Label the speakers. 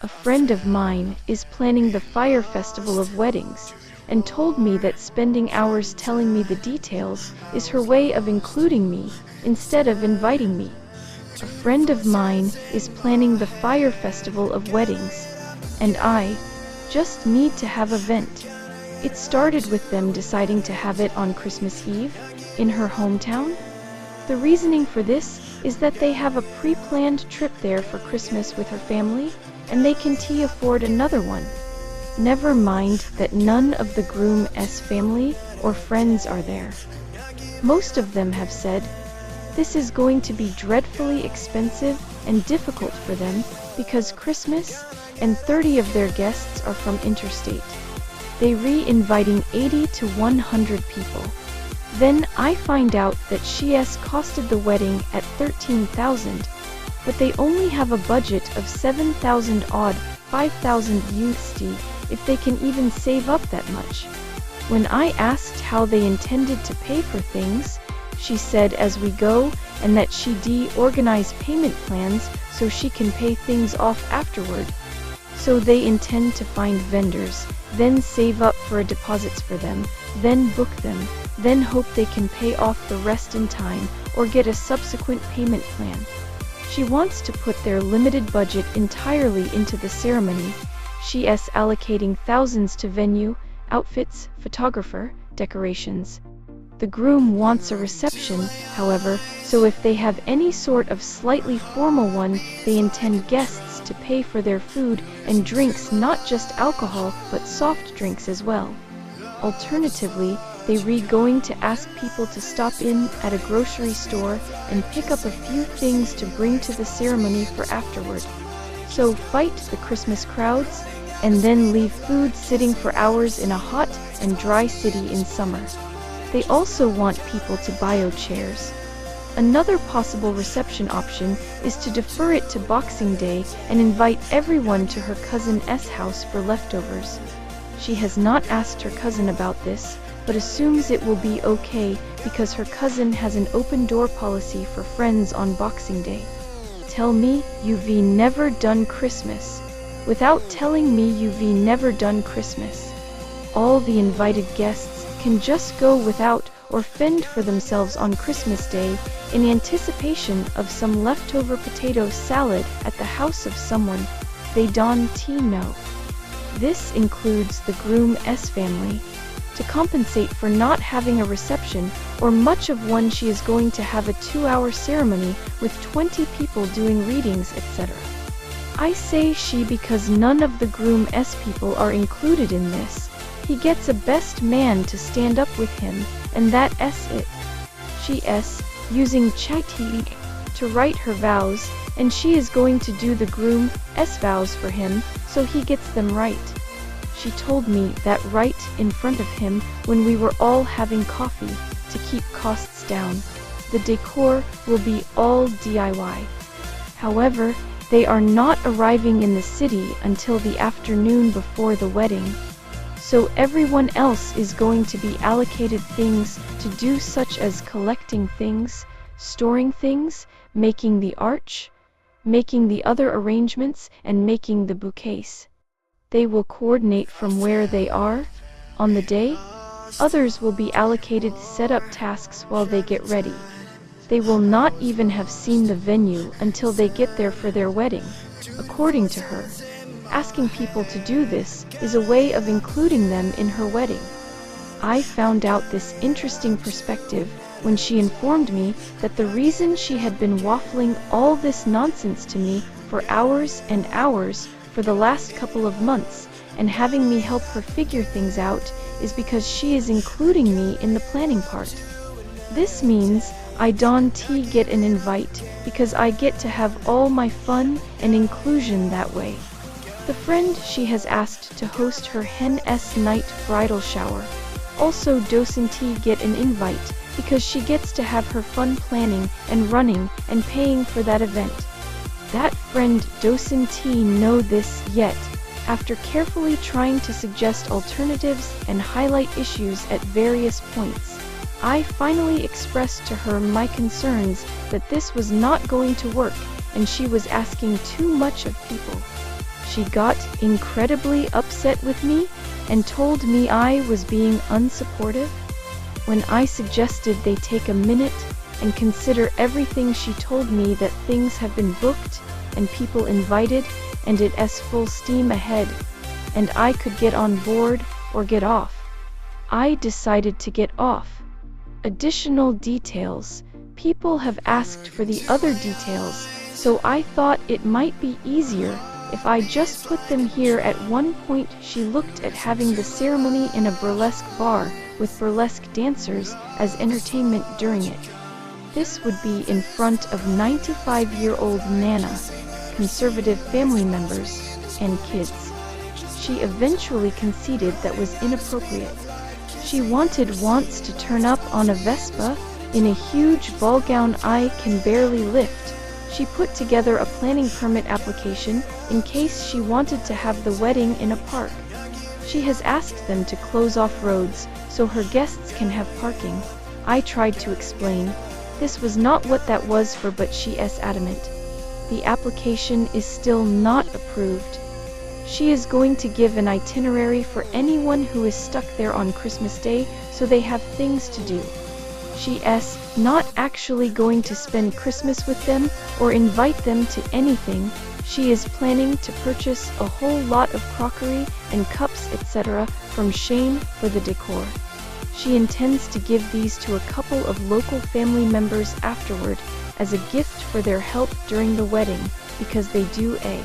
Speaker 1: A friend of mine is planning the Fyre Festival of weddings, and told me that spending hours telling me the details is her way of including me, instead of inviting me. A friend of mine is planning the Fyre Festival of weddings, and I just need to have a vent. It started with them deciding to have it on Christmas Eve, in her hometown. The reasoning for this is that they have a pre-planned trip there for Christmas with her family, and they can afford another one. Never mind that none of the groom's family or friends are there. Most of them have said, this is going to be dreadfully expensive and difficult for them because Christmas and 30 of their guests are from interstate. They re-inviting 80 to 100 people. Then I find out that she's costed the wedding at $13,000, but they only have a budget of 7,000 odd, 5,000 USD, if they can even save up that much. When I asked how they intended to pay for things, she said as we go, and that she organize payment plans so she can pay things off afterward. So they intend to find vendors, then save up for deposits for them, then book them, then hope they can pay off the rest in time, or get a subsequent payment plan. She wants to put their limited budget entirely into the ceremony. She's allocating thousands to venue, outfits, photographer, decorations. The groom wants a reception, however, so if they have any sort of slightly formal one, they intend guests to pay for their food and drinks, not just alcohol, but soft drinks as well. Alternatively, they going to ask people to stop in at a grocery store and pick up a few things to bring to the ceremony for afterward. So fight the Christmas crowds, and then leave food sitting for hours in a hot and dry city in summer. They also want people to buy chairs. Another possible reception option is to defer it to Boxing Day and invite everyone to her cousin's house for leftovers. She has not asked her cousin about this, but assumes it will be okay because her cousin has an open door policy for friends on Boxing Day. Tell me you've never done Christmas without telling me you've never done Christmas. All the invited guests can just go without or fend for themselves on Christmas Day in anticipation of some leftover potato salad at the house of someone they don't know. This includes the groom's family. To compensate for not having a reception or much of one, she is going to have a 2-hour ceremony with 20 people doing readings, etc. I say she because none of the groom's people are included in this. He gets a best man to stand up with him, and that's it. She's using chatting to write her vows, and she is going to do the groom's vows for him, so he gets them right. She told me that right in front of him when we were all having coffee, to keep costs down. The decor will be all DIY. However, they are not arriving in the city until the afternoon before the wedding. So everyone else is going to be allocated things to do, such as collecting things, storing things, making the arch, making the other arrangements, and making the bouquets. They will coordinate from where they are on the day. Others will be allocated setup tasks while they get ready. They will not even have seen the venue until they get there for their wedding. According to her, asking people to do this is a way of including them in her wedding. I found out this interesting perspective when she informed me that the reason she had been waffling all this nonsense to me for hours and hours for the last couple of months and having me help her figure things out is because she is including me in the planning part. This means I don't get an invite because I get to have all my fun and inclusion that way. The friend she has asked to host her hen's night bridal shower also doesn't get an invite because she gets to have her fun planning and running and paying for that event. That friend doesn't know this yet. After carefully trying to suggest alternatives and highlight issues at various points, I finally expressed to her my concerns that this was not going to work and she was asking too much of people. She got incredibly upset with me and told me I was being unsupportive. When I suggested they take a minute and consider everything, she told me that things have been booked and people invited and it's full steam ahead, and I could get on board or get off. I decided to get off. Additional details. People have asked for the other details, so I thought it might be easier if I just put them here. At one point she looked at having the ceremony in a burlesque bar with burlesque dancers as entertainment during it. This would be in front of 95-year-old Nana, conservative family members, and kids. She eventually conceded that was inappropriate. She wants to turn up on a Vespa in a huge ball gown I can barely lift. She put together a planning permit application in case she wanted to have the wedding in a park. She has asked them to close off roads so her guests can have parking. I tried to explain this was not what that was for, but she is adamant. The application is still not approved. She is going to give an itinerary for anyone who is stuck there on Christmas Day so they have things to do. She is not actually going to spend Christmas with them or invite them to anything. She is planning to purchase a whole lot of crockery and cups, etc. from Shane for the decor. She intends to give these to a couple of local family members afterward as a gift for their help during the wedding, because they do a